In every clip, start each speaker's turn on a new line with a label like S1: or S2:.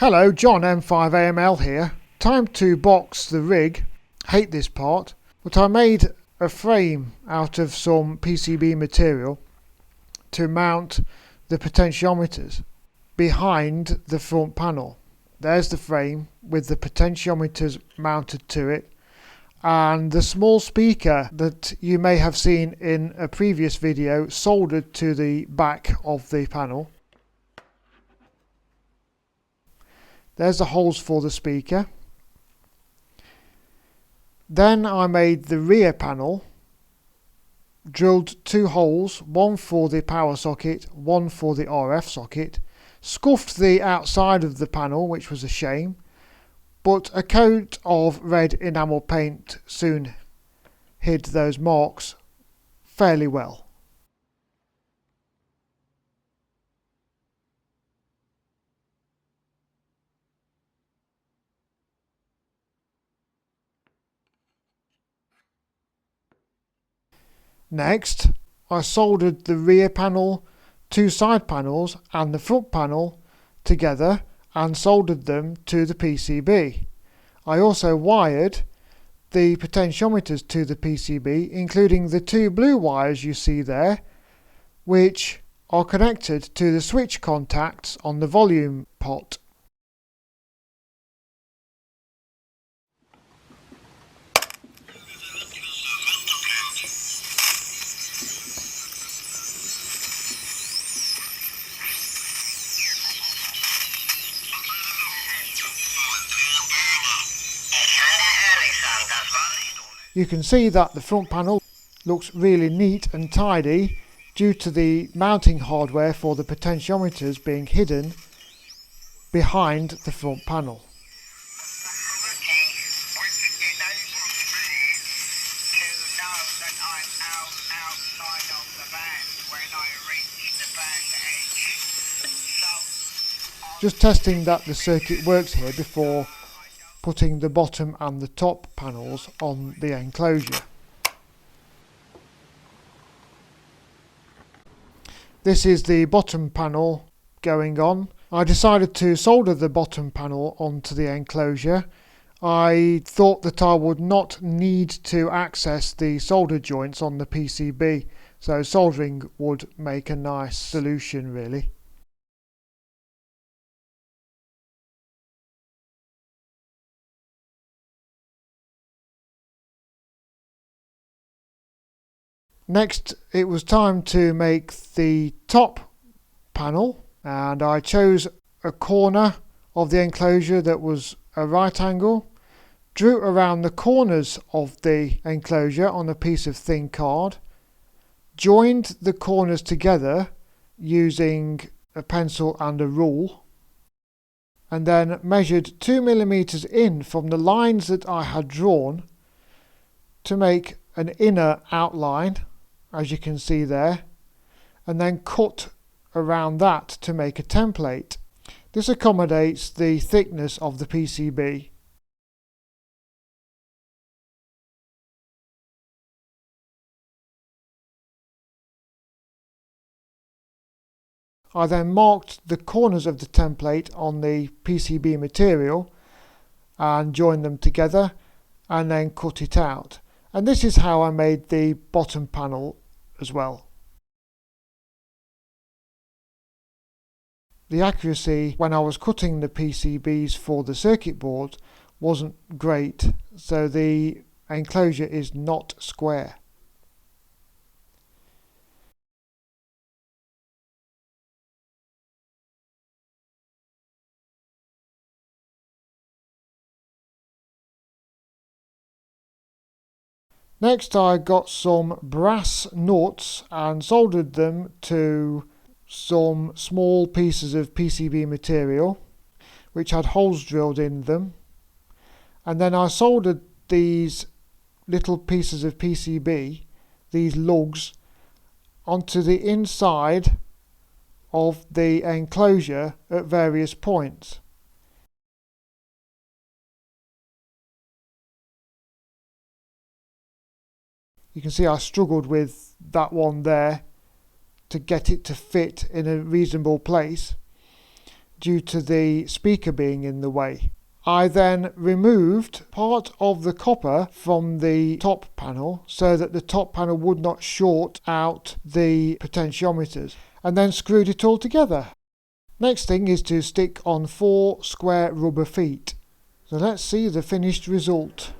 S1: Hello, John M5AML here. Time to box the rig. Hate this part, but I made a frame out of some PCB material to mount the potentiometers behind the front panel. There's the frame with the potentiometers mounted to it, and the small speaker that you may have seen in a previous video soldered to the back of the panel. There's the holes for the speaker. Then I made the rear panel, drilled two holes, one for the power socket, one for the RF socket, scuffed the outside of the panel, which was a shame, but a coat of red enamel paint soon hid those marks fairly well. Next, I soldered the rear panel, two side panels and the front panel together and soldered them to the PCB. I also wired the potentiometers to the PCB, including the two blue wires you see there, which are connected to the switch contacts on the volume pot. You can see that the front panel looks really neat and tidy due to the mounting hardware for the potentiometers being hidden behind the front panel. Just testing that the circuit works here before putting the bottom and the top panels on the enclosure. This is the bottom panel going on. I decided to solder the bottom panel onto the enclosure. I thought that I would not need to access the solder joints on the PCB, so soldering would make a nice solution really. Next, it was time to make the top panel, and I chose a corner of the enclosure that was a right angle, drew around the corners of the enclosure on a piece of thin card, joined the corners together using a pencil and a rule, and then measured 2 millimeters in from the lines that I had drawn to make an inner outline, as you can see there, and then cut around that to make a template. This accommodates the thickness of the PCB. I then marked the corners of the template on the PCB material and joined them together and then cut it out. And this is how I made the bottom panel as well. The accuracy when I was cutting the PCBs for the circuit board wasn't great, so the enclosure is not square. Next, I got some brass nuts and soldered them to some small pieces of PCB material which had holes drilled in them, and then I soldered these little pieces of PCB, these lugs, onto the inside of the enclosure at various points. You can see I struggled with that one there to get it to fit in a reasonable place. due to the speaker being in the way. I then removed part of the copper from the top panel so that the top panel would not short out the potentiometers, and then screwed it all together. Next thing is to stick on 4 square rubber feet. So let's see the finished result.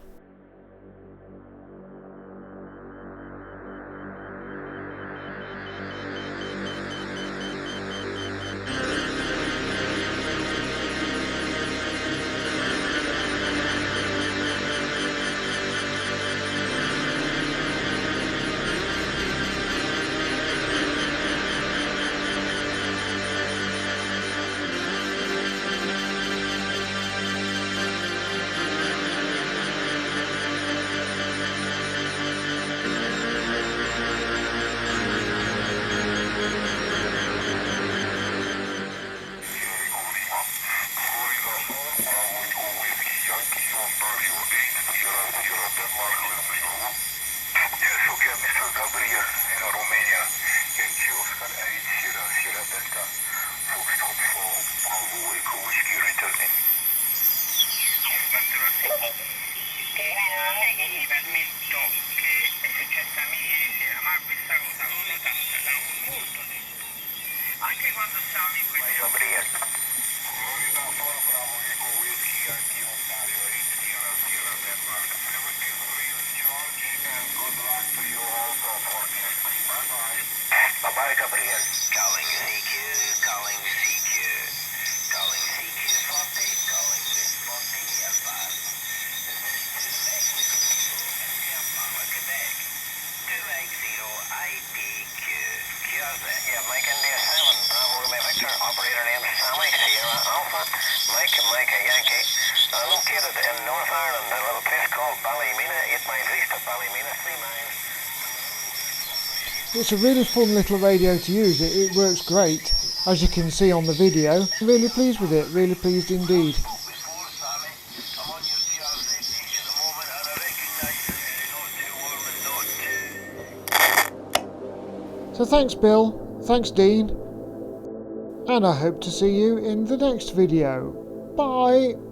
S2: Located in North Ireland, a little place called Ballymena, 8 miles east of Ballymena, 3 miles.
S1: It's a really fun little radio to use. It works great, as you can see on the video. I'm really pleased with it, really pleased indeed. So thanks Bill, thanks Dean, and I hope to see you in the next video. Bye!